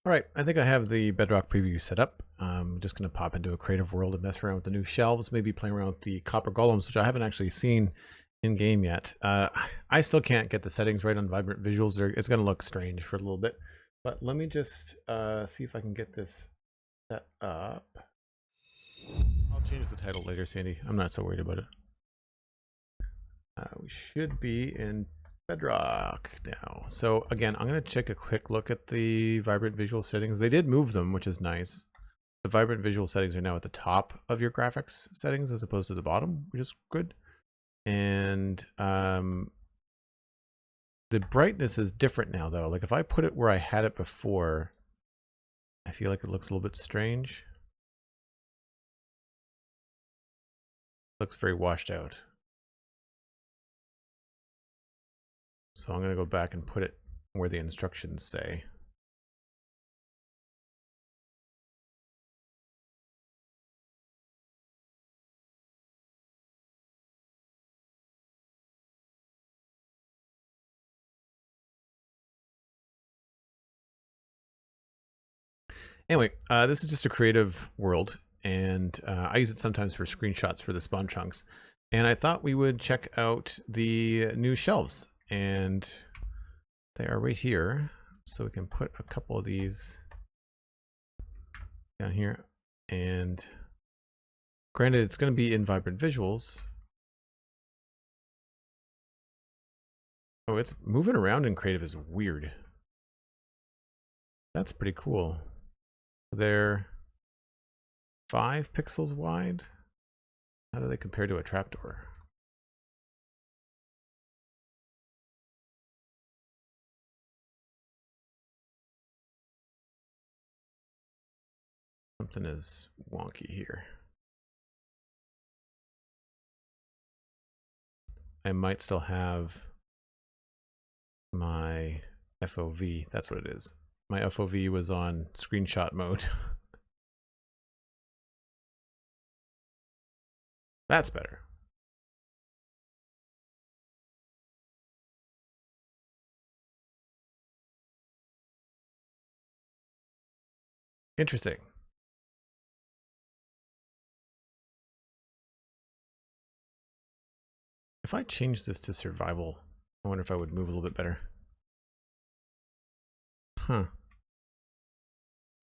All right, I think I have the Bedrock Preview set up. I'm just going to pop into a creative world and mess around with the new shelves, maybe playing around with the copper golems, which I haven't actually seen in game yet. I still can't get the settings right on Vibrant Visuals. It's going to look strange for a little bit, but let me just see if I can get this set up. I'll change the title later, Sandy. I'm not so worried about it. We should be in Bedrock now. So again, I'm going to take a quick look at the Vibrant Visual settings. They did move them, which is nice. The Vibrant Visual settings are now at the top of your graphics settings as opposed to the bottom, which is good. And the brightness is different now, though. Like if I put it where I had it before, I feel like it looks a little bit strange. Looks very washed out. So I'm going to go back and put it where the instructions say. Anyway, this is just a creative world, and I use it sometimes for screenshots for the spawn chunks. And I thought we would check out the new shelves, and they are right here. So we can put a couple of these down here. And granted, it's going to be in Vibrant Visuals. Oh, it's moving around in creative is weird. That's pretty cool. They're 5 pixels wide. How do they compare to a trapdoor? Something is wonky here. I might still have my FOV. That's what it is. My FOV was on screenshot mode. That's better. Interesting. If I change this to survival, I wonder if I would move a little bit better. Huh.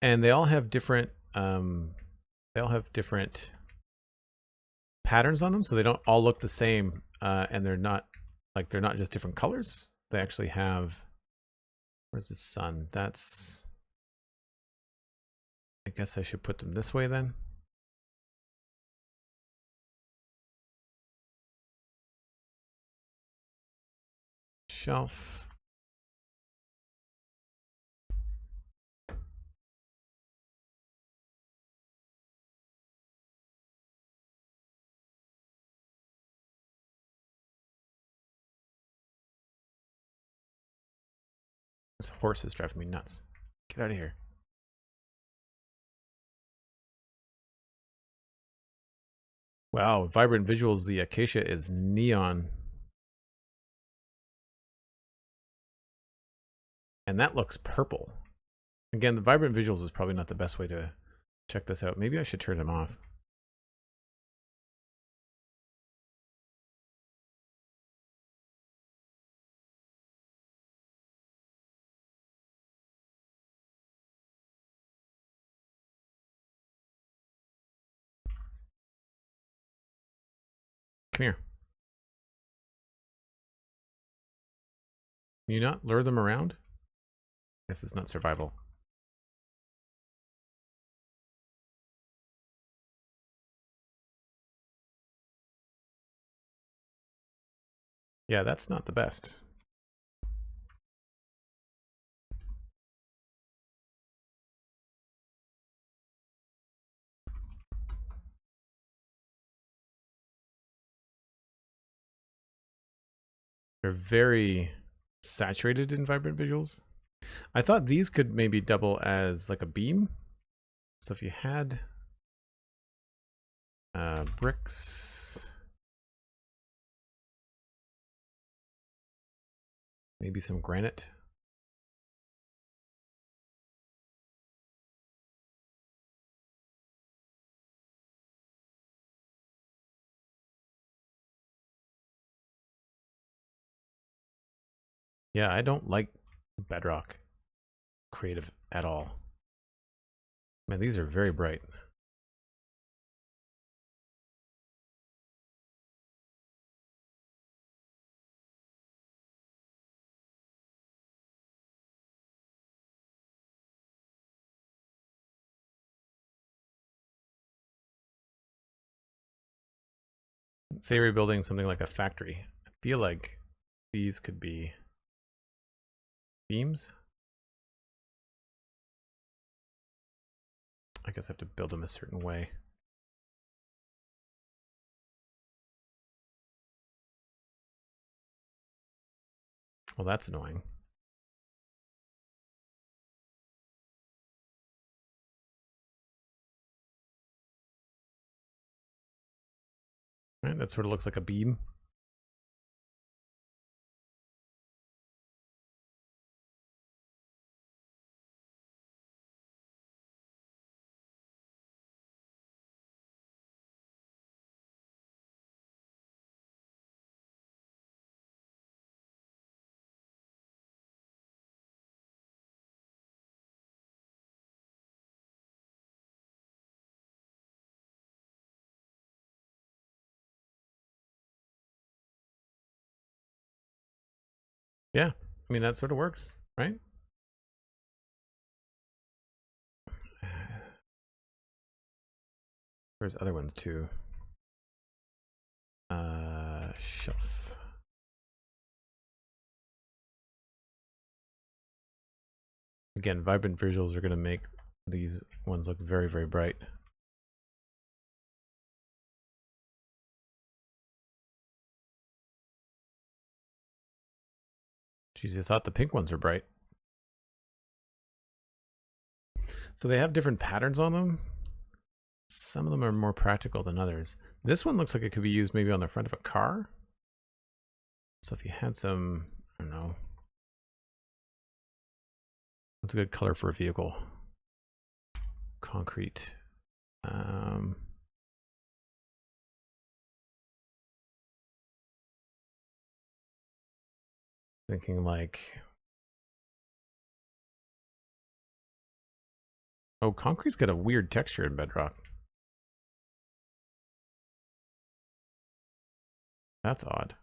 And they all have different patterns on them, so they don't all look the same, and they're not just different colors. They actually have, where's the sun? That's, I guess I should put them this way then. Shelf. This horse is driving me nuts. Get out of here. Wow, Vibrant Visuals, the acacia is neon. And that looks purple. Again, the Vibrant Visuals is probably not the best way to check this out. Maybe I should turn them off. Come here. Can you not lure them around? Guess it's not survival. Yeah, that's not the best. They're very saturated in Vibrant Visuals. I thought these could maybe double as like a beam. So if you had bricks, maybe some granite. Yeah, I don't like Bedrock creative at all. Man, these are very bright. Say we're building something like a factory. I feel like these could be beams. I guess I have to build them a certain way. Well, that's annoying. Right, that sort of looks like a beam. Yeah, I mean, that sort of works, right? There's other ones too. Shelf. Again, vibrant visuals are going to make these ones look very, very bright. Geez, I thought the pink ones were bright. So they have different patterns on them. Some of them are more practical than others. This one looks like it could be used maybe on the front of a car. So if you had some, I don't know. What's a good color for a vehicle? Concrete. Thinking like, oh, concrete's got a weird texture in Bedrock. That's odd.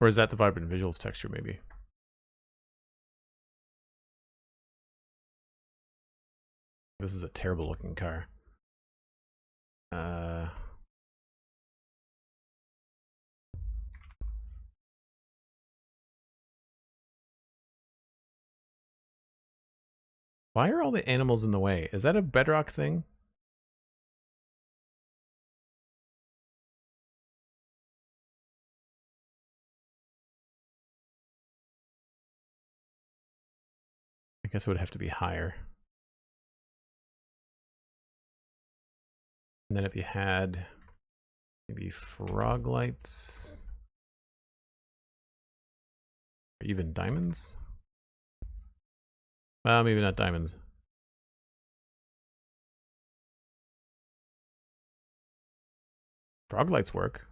Or is that the vibrant visuals texture maybe? This is a terrible looking car. Why are all the animals in the way? Is that a Bedrock thing? I guess it would have to be higher. And then if you had maybe frog lights, or even diamonds. Well, maybe not diamonds. Frog lights work.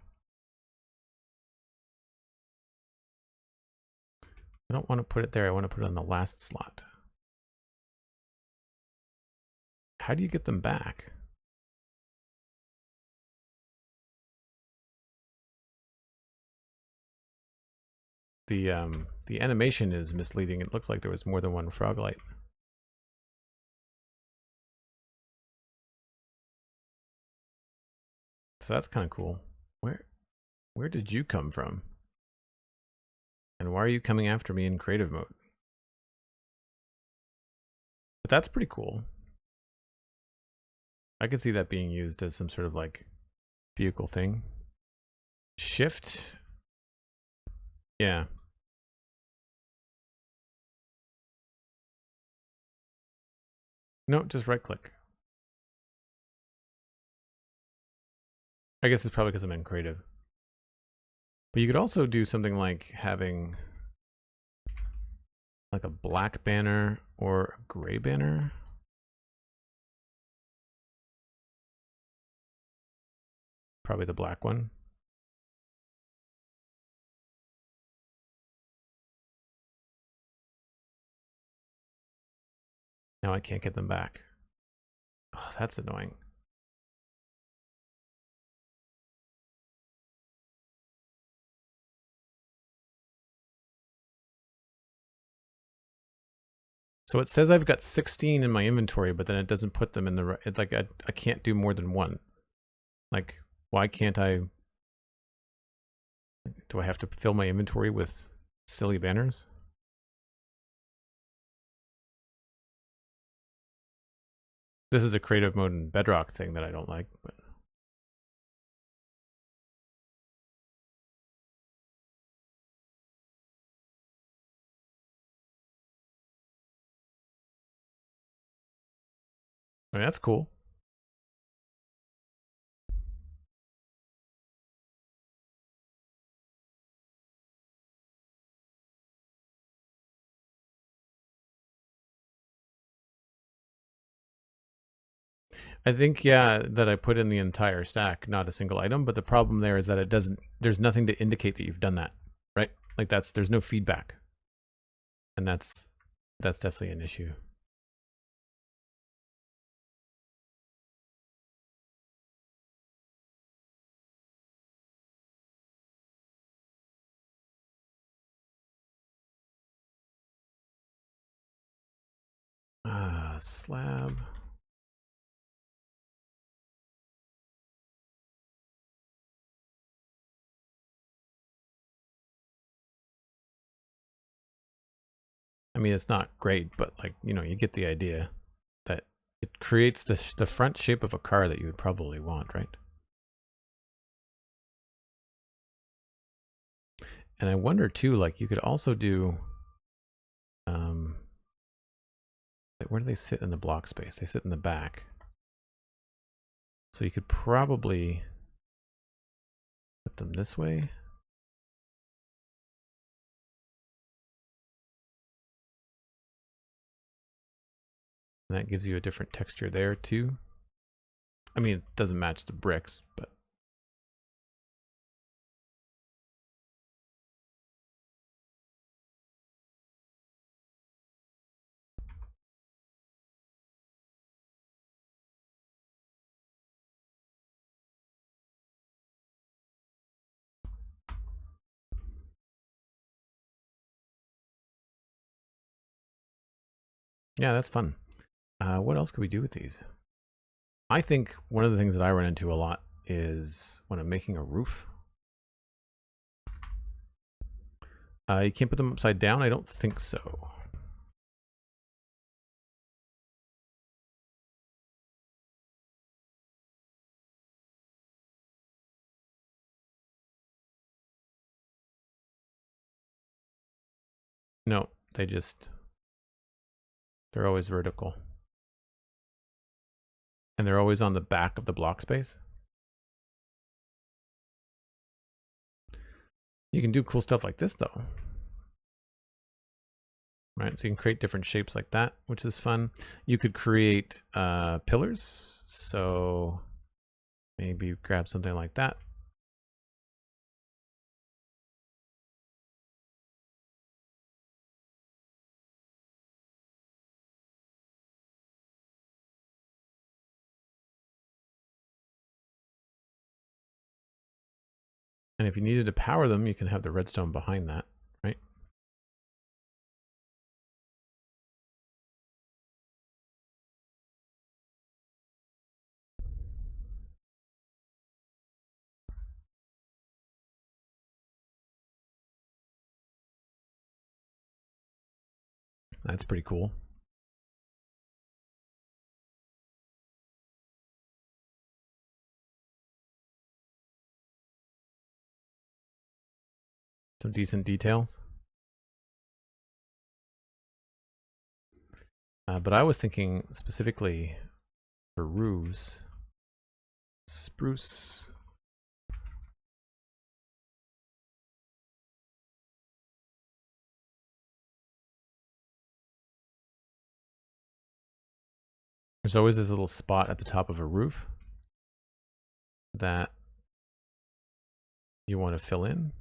I don't want to put it there. I want to put it on the last slot. How do you get them back? The animation is misleading. It looks like there was more than one frog light. So that's kind of cool. Where did you come from? And why are you coming after me in creative mode? But that's pretty cool. I could see that being used as some sort of like vehicle thing. Shift. Yeah. No, just right click. I guess it's probably because I'm in creative. But you could also do something like having like a black banner or a gray banner. Probably the black one. Now I can't get them back. Oh, that's annoying. So it says I've got 16 in my inventory, but then it doesn't put them in the right. Like I can't do more than one. Like, why can't I? Do I have to fill my inventory with silly banners? This is a creative mode in Bedrock thing that I don't like, but I mean, that's cool. I think, yeah, that I put in the entire stack, not a single item, but the problem there is that it doesn't, there's nothing to indicate that you've done that, right? Like there's no feedback. And that's definitely an issue. Slab. I mean, it's not great, but like, you know, you get the idea that it creates the front shape of a car that you would probably want, right? And I wonder too, like you could also do, where do they sit in the block space? They sit in the back. So you could probably put them this way. And that gives you a different texture there too. I mean, it doesn't match the bricks, but yeah, that's fun. What else could we do with these? I think one of the things that I run into a lot is when I'm making a roof. You can't put them upside down? I don't think so. No, they're always vertical. And they're always on the back of the block space. You can do cool stuff like this though. Right, so you can create different shapes like that, which is fun. You could create pillars. So maybe grab something like that. And if you needed to power them, you can have the redstone behind that, right? That's pretty cool. Some decent details. But I was thinking specifically for roofs, spruce There's always this little spot at the top of a roof that you want to fill in.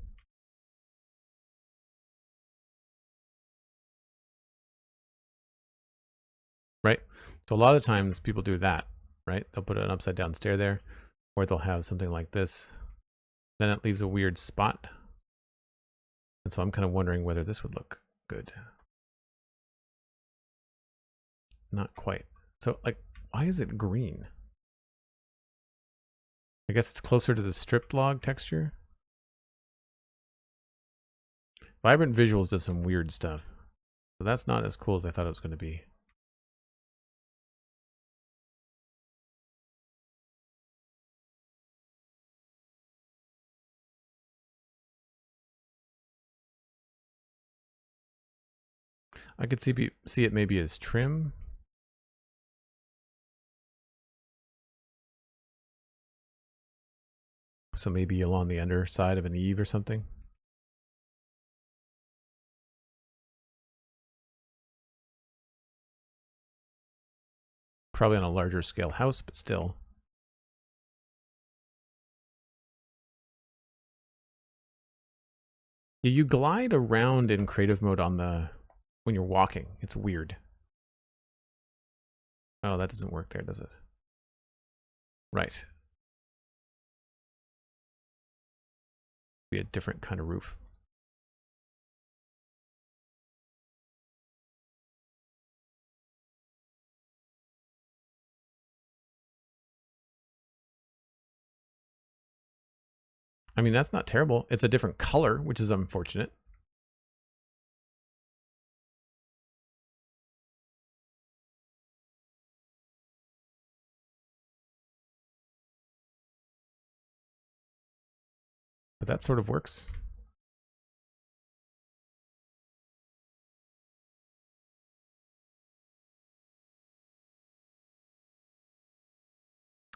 Right? So a lot of times people do that, right? They'll put an upside down stair there, or they'll have something like this. Then it leaves a weird spot. And so I'm kind of wondering whether this would look good. Not quite. So like, why is it green? I guess it's closer to the stripped log texture. Vibrant Visuals does some weird stuff. So that's not as cool as I thought it was going to be. I could see it maybe as trim. So maybe along the underside of an eave or something. Probably on a larger scale house, but still. Yeah, you glide around in creative mode on the when you're walking. It's weird. Oh, that doesn't work there, does it? Right. Be a different kind of roof. I mean, that's not terrible. It's a different color, which is unfortunate. But that sort of works.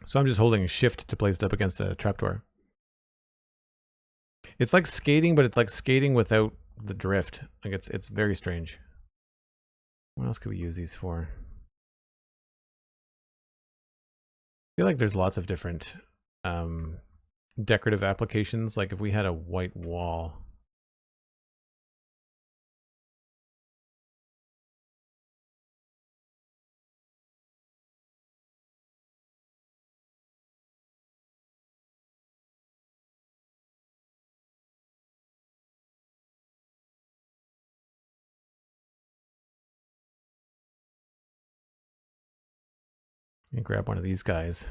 So I'm just holding shift to place it up against a trapdoor. It's like skating, but it's like skating without the drift. Like it's very strange. What else could we use these for? I feel like there's lots of different decorative applications. Like if we had a white wall. And grab one of these guys.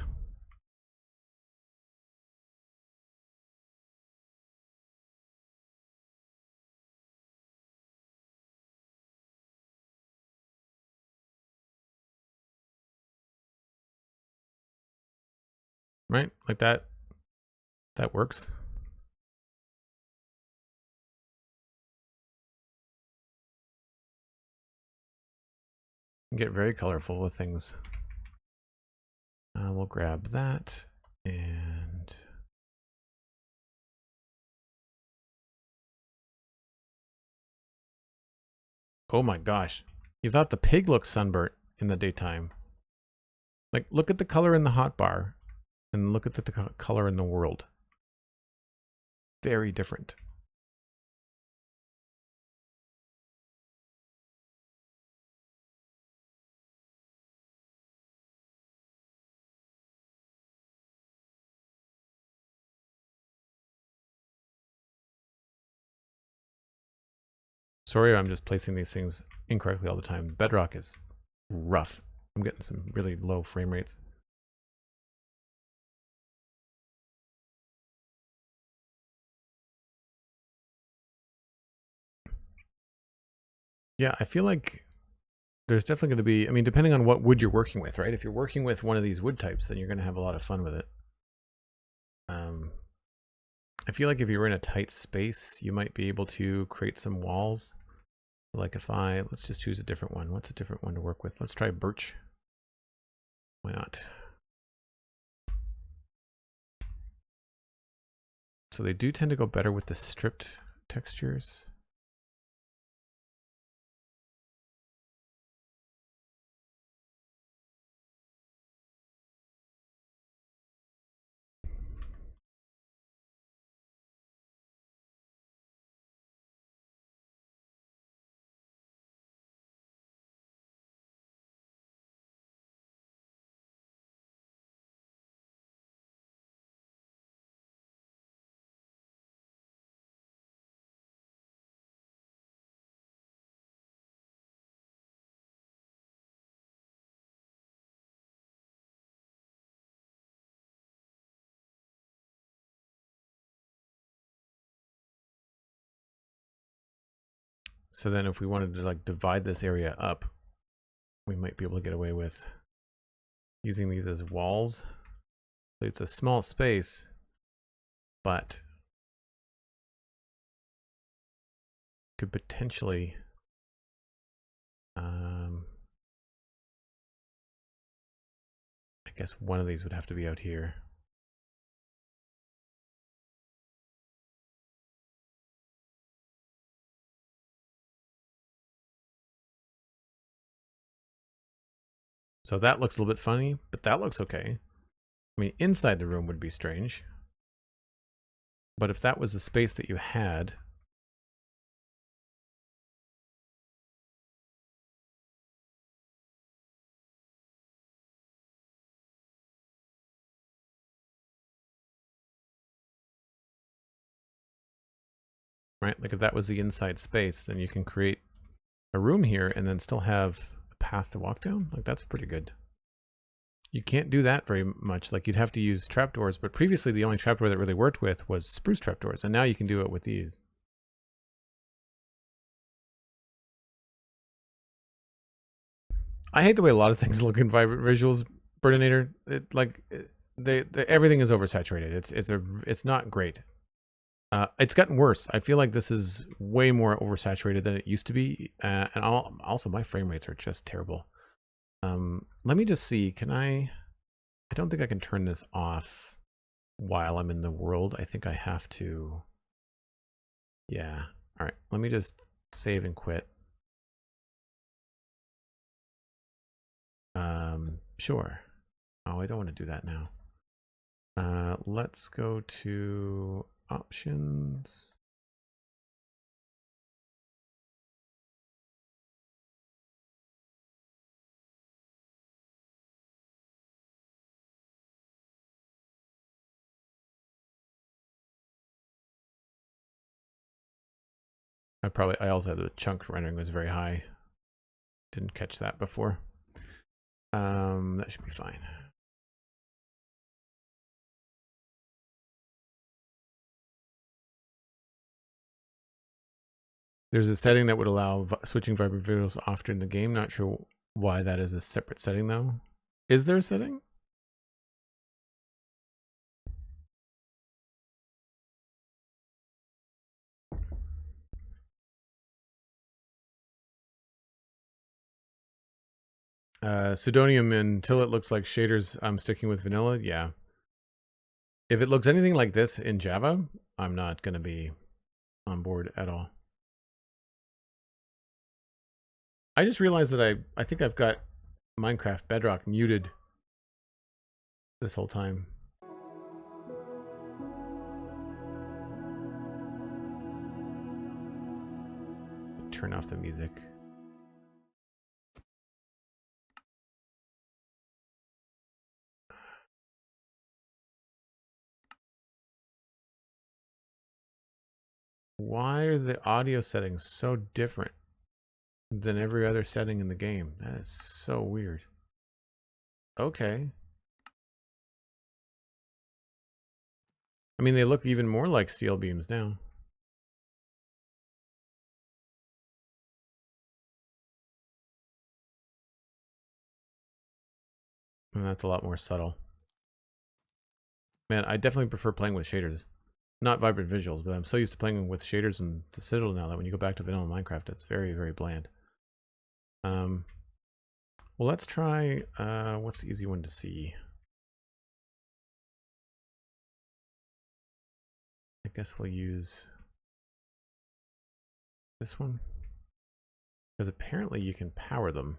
Right? Like that. That works. Get very colorful with things. We'll grab that and oh my gosh. You thought the pig looked sunburnt in the daytime. Like look at the color in the hotbar and look at the color in the world. Very different. Sorry, I'm just placing these things incorrectly all the time. Bedrock is rough. I'm getting some really low frame rates. Yeah, I feel like there's definitely going to be, I mean, depending on what wood you're working with, right? If you're working with one of these wood types, then you're going to have a lot of fun with it. I feel like if you're in a tight space, you might be able to create some walls. Like if let's just choose a different one. What's a different one to work with? Let's try birch. Why not? So they do tend to go better with the stripped textures. So then if we wanted to like divide this area up, we might be able to get away with using these as walls. So it's a small space, but could potentially I guess one of these would have to be out here. So that looks a little bit funny, but that looks okay. I mean, inside the room would be strange. But if that was the space that you had, right? Like if that was the inside space, then you can create a room here and then still have a path to walk down. Like that's pretty good. You can't do that very much. Like you'd have to use trapdoors, but previously the only trapdoor that really worked with was spruce trapdoors, and now you can do it with these. I hate the way a lot of things look in Vibrant Visuals, Burninator. Everything is oversaturated. It's not great. It's gotten worse. I feel like this is way more oversaturated than it used to be, and also my frame rates are just terrible. Let me just see. Can I don't think I can turn this off while I'm in the world. I think I have to. Yeah. All right. Let me just save and quit. Sure. Oh, I don't want to do that now. Let's go to options. I also had the chunk rendering was very high. Didn't catch that before. That should be fine. There's a setting that would allow switching vibrant visuals often in the game. Not sure why that is a separate setting though. Is there a setting? Pseudonium until it looks like shaders. I'm sticking with vanilla. Yeah. If it looks anything like this in Java, I'm not going to be on board at all. I just realized that I think I've got Minecraft Bedrock muted this whole time. Turn off the music. Why are the audio settings so different than every other setting in the game? That is so weird. Okay. I mean, they look even more like steel beams now. And that's a lot more subtle. Man, I definitely prefer playing with shaders. Not vibrant visuals, but I'm so used to playing with shaders in the Citadel now that when you go back to vanilla Minecraft, it's very, very bland. Well, let's try, what's the easy one to see? I guess we'll use this one. Because apparently you can power them.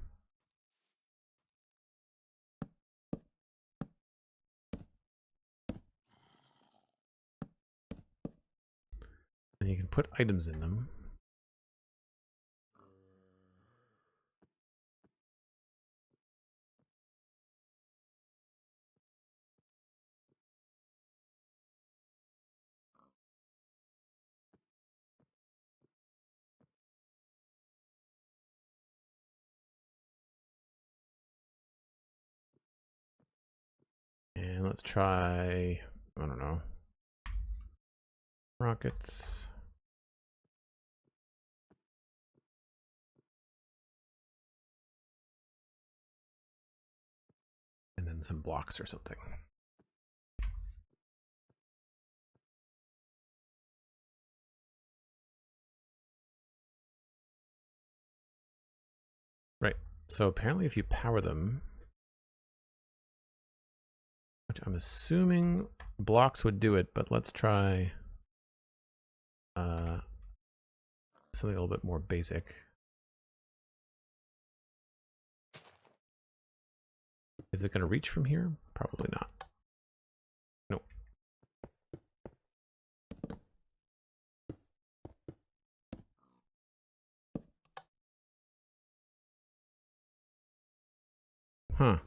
And you can put items in them. And let's try, I don't know, rockets. in some blocks or something. Right. So apparently if you power them, which I'm assuming blocks would do it, but let's try something a little bit more basic. Is it going to reach from here? Probably not. Nope. Huh.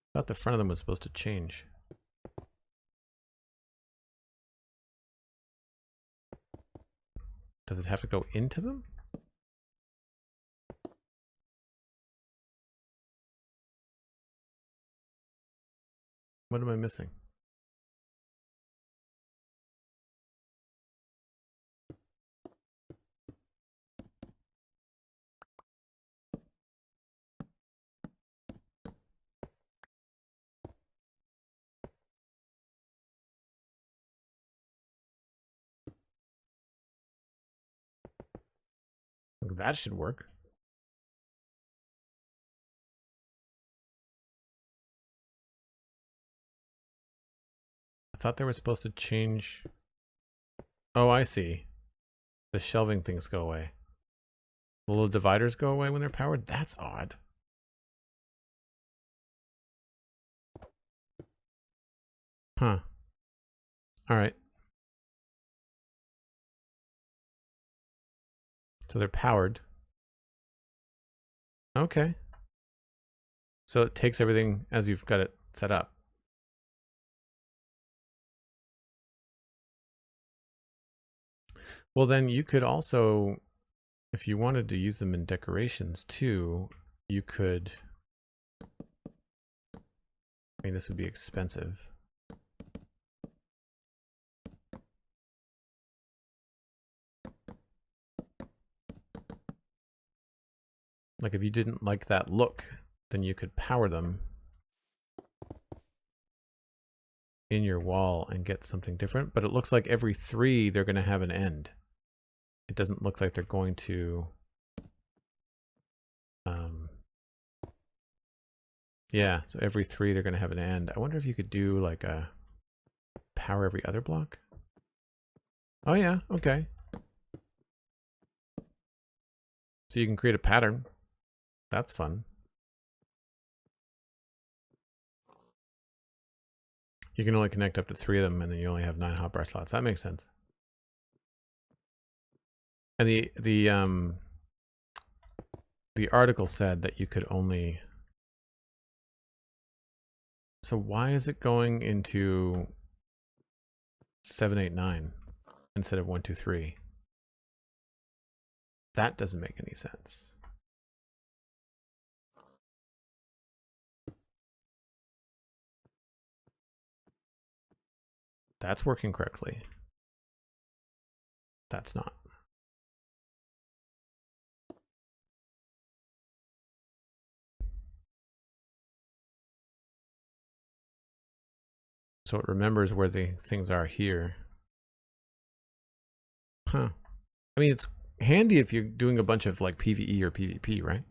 I thought the front of them was supposed to change. Does it have to go into them? What am I missing? That should work. I thought they were supposed to change. Oh, I see. The shelving things go away. The little dividers go away when they're powered? That's odd. Huh. All right. So they're powered. Okay. So it takes everything as you've got it set up. Well, then you could also, if you wanted to use them in decorations too, you could, I mean, this would be expensive. Like if you didn't like that look, then you could power them in your wall and get something different. But it looks like every 3 they're going to have an end. It doesn't look like they're going to. Yeah, so every 3 they're going to have an end. I wonder if you could do like a power every other block. Oh yeah, okay. So you can create a pattern. That's fun. You can only connect up to 3 of them, and then you only have 9 hotbar slots. That makes sense. And the article said that you could only. So why is it going into 7, 8, 9 instead of 1, 2, 3? That doesn't make any sense. That's working correctly. That's not. So it remembers where the things are here. Huh. I mean, it's handy if you're doing a bunch of like PvE or PvP, right?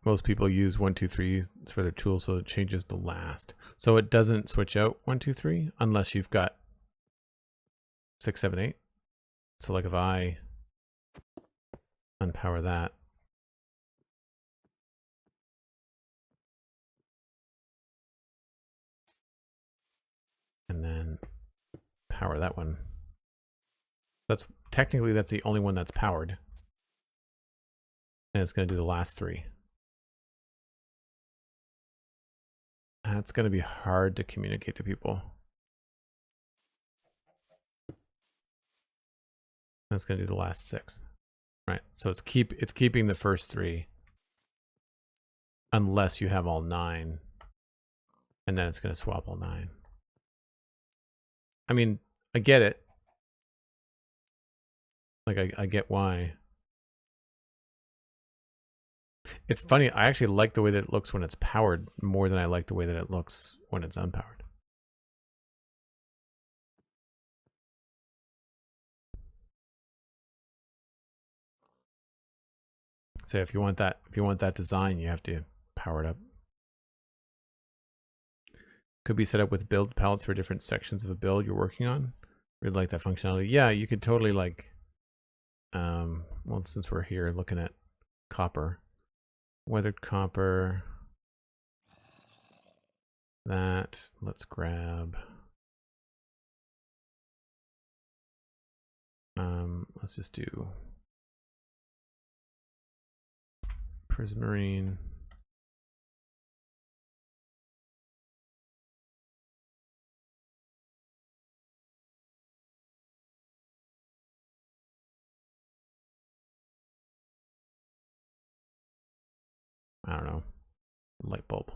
Most people use 1, 2, 3 for their tool, so it changes the last. So it doesn't switch out 1, 2, 3 unless you've got 6, 7, 8. So like if I unpower that, and then power that one. That's technically that's the only one that's powered. And it's going to do the last 3. That's going to be hard to communicate to people. That's going to do the last 6. Right. So it's keeping the first 3 unless you have all 9. and then it's going to swap all 9. I mean, I get it. Like, I get why. It's funny, I actually like the way that it looks when it's powered more than I like the way that it looks when it's unpowered. So if you want that design, you have to power it up. Could be set up with build palettes for different sections of a build you're working on. Really like that functionality. Yeah, you could totally like, well, since we're here looking at copper, weathered copper, that, let's grab, let's just do prismarine. I don't know, light bulb.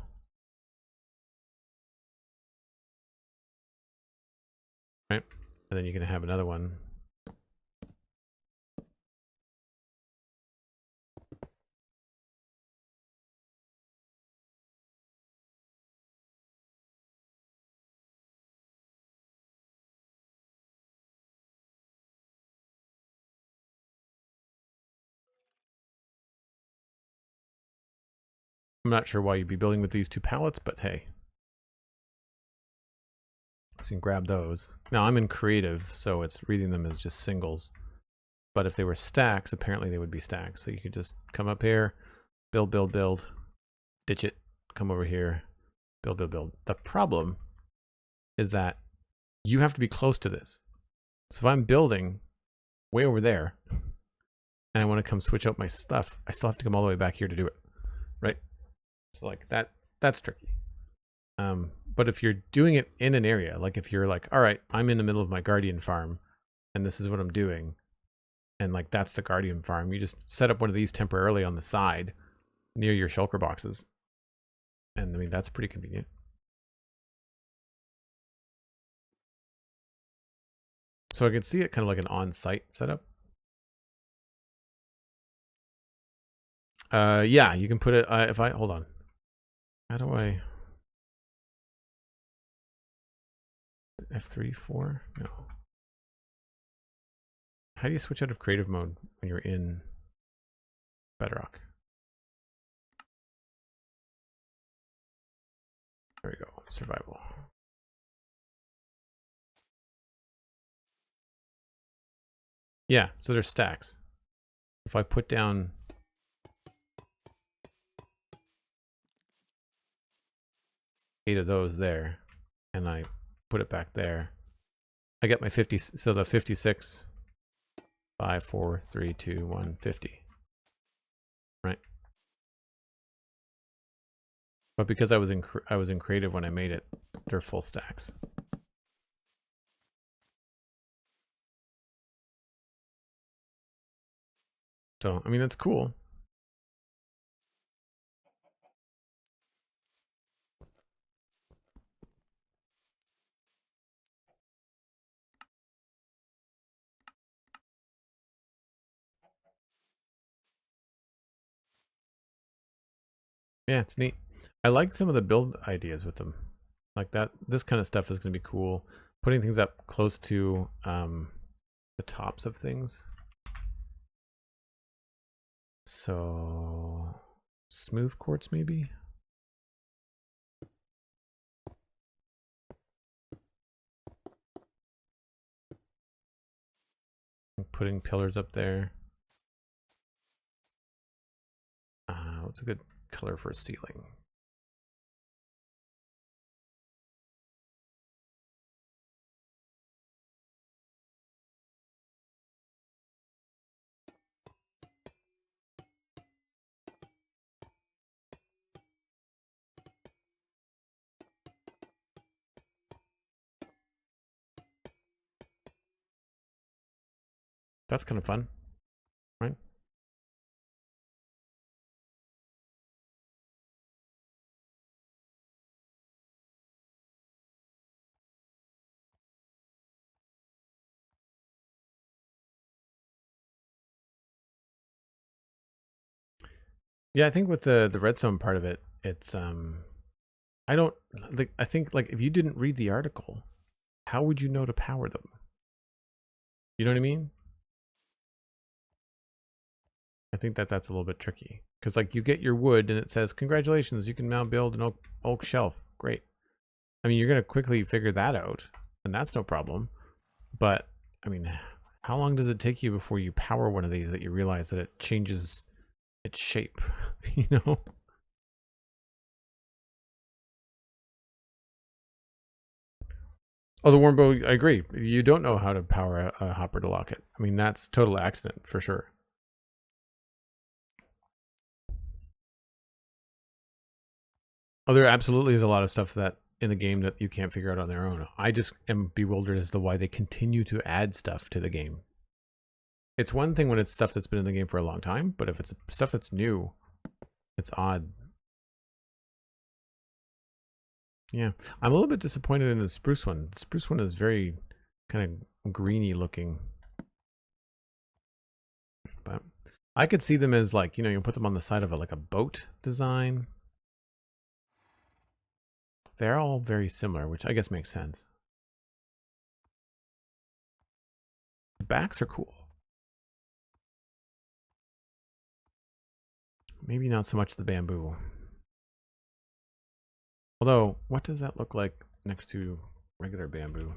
Right? And then you can have another one. I'm not sure why you'd be building with these 2 palettes, but hey. So you can grab those. Now I'm in creative, so it's reading them as just singles. But if they were stacks, apparently they would be stacks. So you could just come up here, build, build, build, ditch it, come over here, build, build, build. The problem is that you have to be close to this. So if I'm building way over there and I want to come switch out my stuff, I still have to come all the way back here to do it, right? So like that's tricky. But if you're doing it in an area, like if you're like, all right, I'm in the middle of my guardian farm and this is what I'm doing, and like that's the guardian farm, you just set up one of these temporarily on the side near your shulker boxes. And I mean, that's pretty convenient. So I can see it kind of like an on-site setup. Yeah, you can put it, if I, hold on. How do I, F3, 4? No. How do you switch out of creative mode when you're in Bedrock? There we go, survival. Yeah, so there's stacks. If I put down eight of those there, and I put it back there, I get my 50, so the 56, 5, 4, 3, 2, 1, 50. Right? But because I was in creative when I made it, they're full stacks. So, I mean, that's cool. Yeah, it's neat. I like some of the build ideas with them. Like that, this kind of stuff is going to be cool. Putting things up close to the tops of things. So, smooth quartz maybe? Putting pillars up there. What's a good color for a ceiling? That's kind of fun, right? Yeah, I think with the redstone part of it, it's I don't like. I think like if you didn't read the article, how would you know to power them? You know what I mean? I think that that's a little bit tricky because like you get your wood and it says congratulations, you can now build an oak shelf. Great. I mean, you're gonna quickly figure that out, and that's no problem. But I mean, how long does it take you before you power one of these that you realize that it changes its shape? You know? Oh, the warm bow, I agree. You don't know how to power a hopper to lock it. I mean, that's total accident for sure. Oh, there absolutely is a lot of stuff that in the game that you can't figure out on their own. I just am bewildered as to why they continue to add stuff to the game. It's one thing when it's stuff that's been in the game for a long time, but if it's stuff that's new, it's odd. Yeah, I'm a little bit disappointed in the spruce one. The spruce one is very kind of greeny looking. But I could see them as like, you know, you put them on the side of like a boat design. They're all very similar, which I guess makes sense. The backs are cool. Maybe not so much the bamboo. Although, what does that look like next to regular bamboo?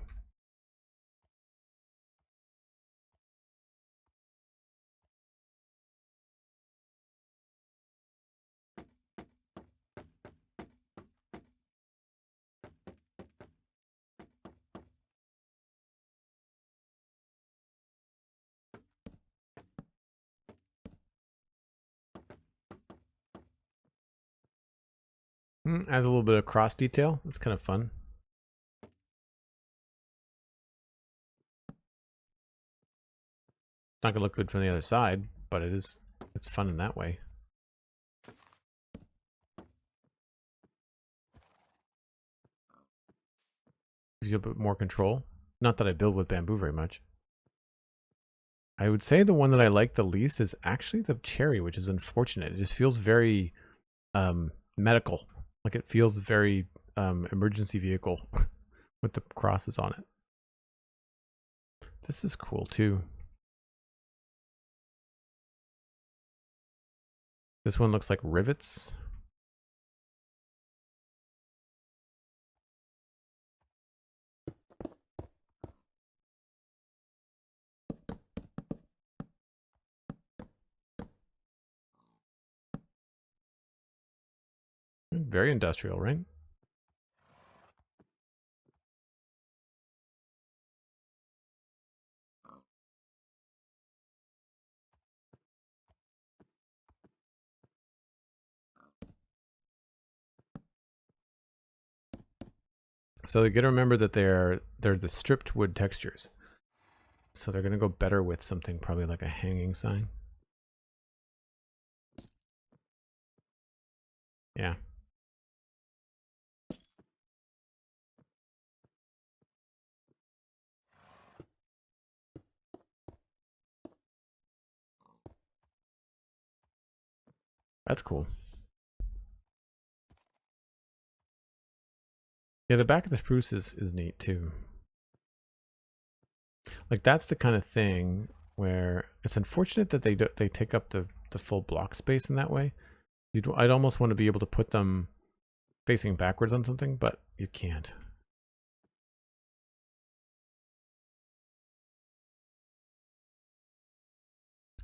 Adds a little bit of cross detail. That's kind of fun. Not gonna look good from the other side, but it's fun in that way. Gives you a bit more control. Not that I build with bamboo very much. I would say the one that I like the least is actually the cherry, which is unfortunate. It just feels very medical. Like it feels very emergency vehicle with the crosses on it. This is cool too. This one looks like rivets. Very industrial, right? So you got to remember that they're the stripped wood textures. So they're going to go better with something probably like a hanging sign. Yeah. That's cool. Yeah, the back of the spruce is neat too. Like that's the kind of thing where it's unfortunate that they take up the full block space in that way. I'd almost want to be able to put them facing backwards on something, but you can't.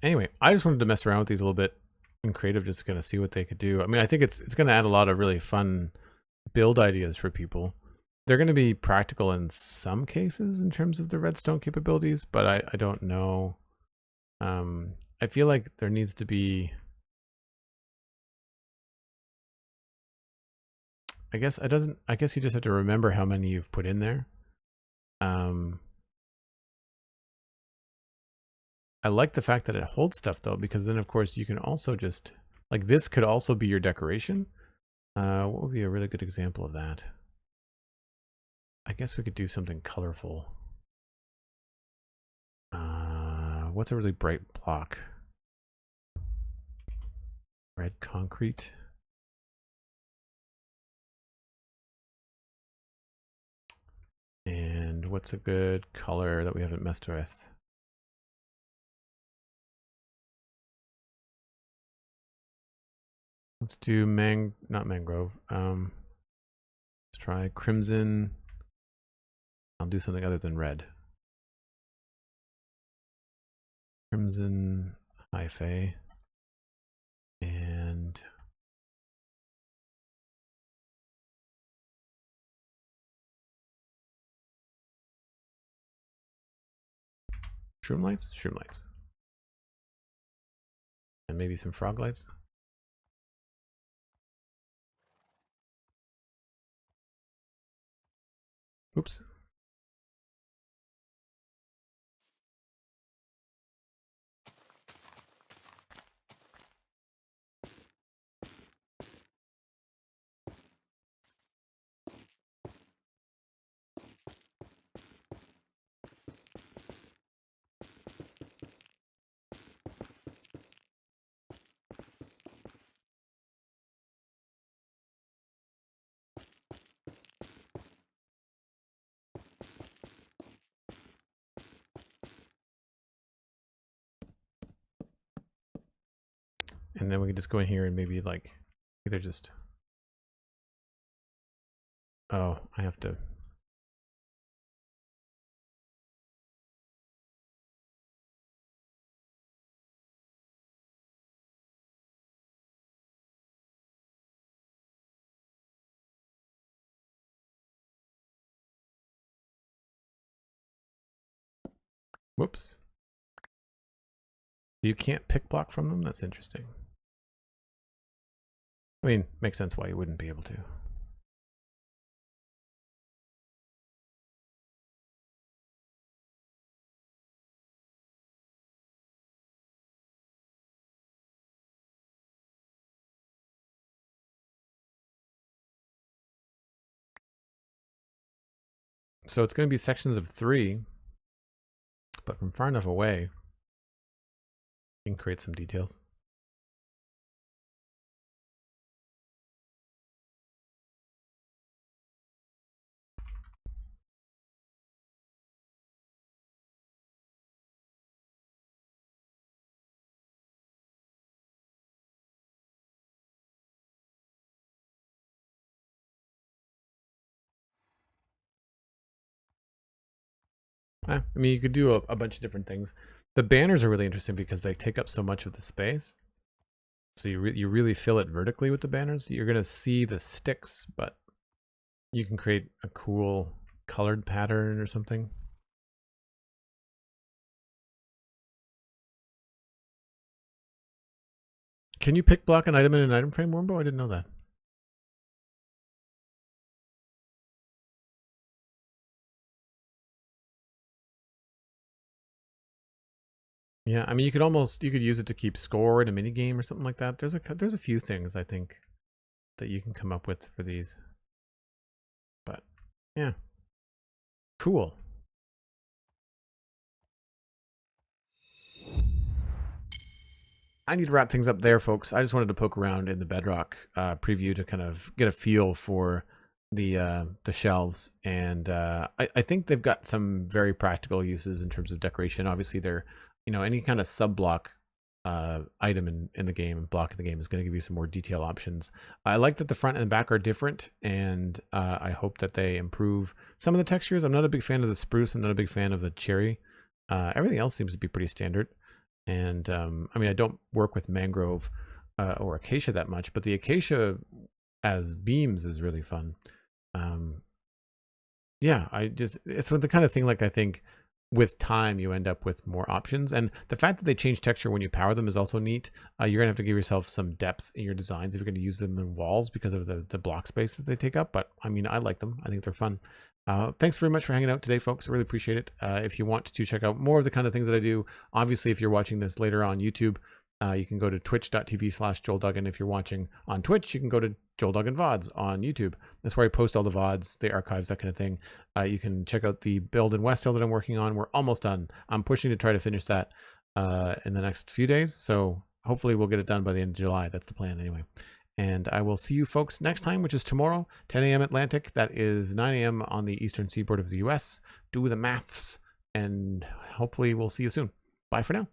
Anyway, I just wanted to mess around with these a little bit in creative, just to kind of see what they could do. I mean, I think it's going to add a lot of really fun build ideas for people. They're going to be practical in some cases in terms of the redstone capabilities, but I don't know. I feel like there needs to be, I guess you just have to remember how many you've put in there. I like the fact that it holds stuff though, because then of course you can also just, like this could also be your decoration. What would be a really good example of that? I guess we could do something colorful. What's a really bright block? Red concrete. And what's a good color that we haven't messed with? Let's do not mangrove. Let's try crimson. I'll do something other than red. Crimson, hyphae, and shroom lights? Shroom lights. And maybe some frog lights. Oops. And then we can just go in here and maybe like either just, oh, I have to. Whoops. You can't pick block from them? That's interesting. I mean, makes sense why you wouldn't be able to. So it's going to be sections of 3, but from far enough away, you can create some details. I mean, you could do a bunch of different things. The banners are really interesting because they take up so much of the space. So you really fill it vertically with the banners. You're going to see the sticks, but you can create a cool colored pattern or something. Can you pick block an item in an item frame, Wormbo? I didn't know that. Yeah, I mean, you could use it to keep score in a mini game or something like that. There's a few things I think that you can come up with for these. But yeah, cool. I need to wrap things up there, folks. I just wanted to poke around in the Bedrock preview to kind of get a feel for the shelves, and I think they've got some very practical uses in terms of decoration. Obviously, they're any kind of sub block item in the game, block in the game, is going to give you some more detail options. I like that the front and back are different, and I hope that they improve some of the textures. I'm not a big fan of the spruce. I'm not a big fan of the cherry. Everything else seems to be pretty standard. And I mean, I don't work with mangrove or acacia that much, but the acacia as beams is really fun. Yeah, it's the kind of thing, like, I think with time you end up with more options, and the fact that they change texture when you power them is also neat. You're gonna have to give yourself some depth in your designs if you're going to use them in walls because of the block space that they take up. But I mean, I like them. I think they're fun. Thanks very much for hanging out today, folks. I really appreciate it. If you want to check out more of the kind of things that I do, obviously, if you're watching this later on YouTube, you can go to twitch.tv/JoelDuggan. If you're watching on Twitch, you can go to Joel Duggan VODs on YouTube. That's where I post all the VODs, the archives, that kind of thing. You can check out the build in West Hill that I'm working on. We're almost done. I'm pushing to try to finish that in the next few days. So hopefully we'll get it done by the end of July. That's the plan anyway. And I will see you folks next time, which is tomorrow, 10 a.m. Atlantic. That is 9 a.m. on the eastern seaboard of the US. Do the maths, and hopefully we'll see you soon. Bye for now.